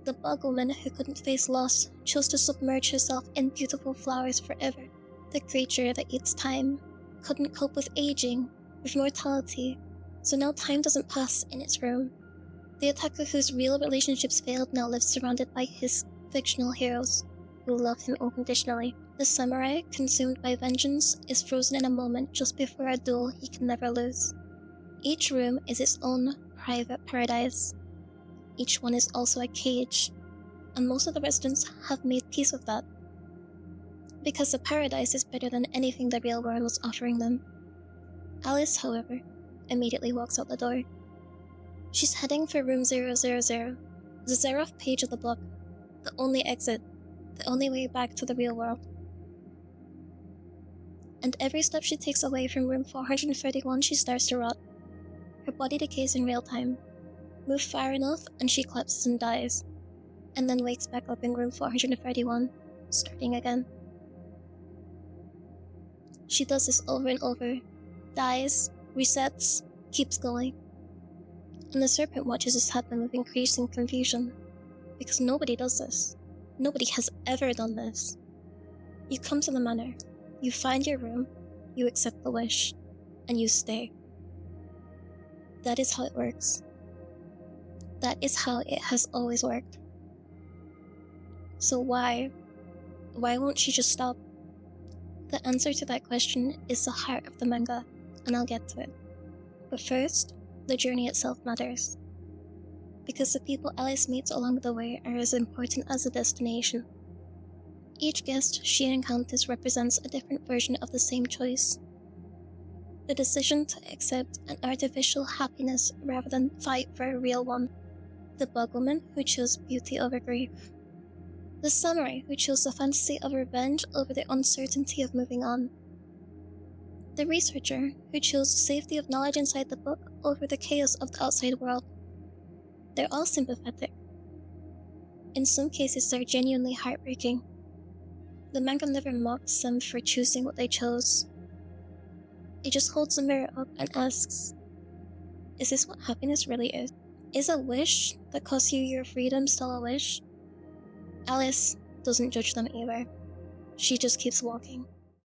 The bug woman who couldn't face loss chose to submerge herself in beautiful flowers forever. The creature that eats time couldn't cope with aging, with mortality, so now time doesn't pass in its room. The attacker whose real relationships failed now lives surrounded by his fictional heroes, who love him unconditionally. The samurai, consumed by vengeance, is frozen in a moment just before a duel he can never lose. Each room is its own private paradise. Each one is also a cage, and most of the residents have made peace with that, because the paradise is better than anything the real world was offering them. Alice, however, immediately walks out the door. She's heading for room 000, the zeroth page of the book, the only exit, the only way back to the real world. And every step she takes away from room 431, she starts to rot. Her body decays in real time. Move far enough and she collapses and dies, and then wakes back up in room 431, starting again. She does this over and over, dies, resets, keeps going. And the serpent watches this happen with increasing confusion, because nobody does this. Nobody has ever done this. You come to the manor, you find your room, you accept the wish, and you stay. That is how it works. That is how it has always worked. So why won't she just stop? The answer to that question is the heart of the manga, and I'll get to it. But first, the journey itself matters, because the people Alice meets along the way are as important as the destination. Each guest she encounters represents a different version of the same choice. The decision to accept an artificial happiness rather than fight for a real one. The bug woman who chose beauty over grief. The samurai who chose the fantasy of revenge over the uncertainty of moving on. The researcher who chose the safety of knowledge inside the book over the chaos of the outside world. They're all sympathetic. In some cases, they're genuinely heartbreaking. The manga never mocks them for choosing what they chose. It just holds the mirror up and asks, is this what happiness really is? Is a wish that costs you your freedom still a wish? Alice doesn't judge them either. She just keeps walking.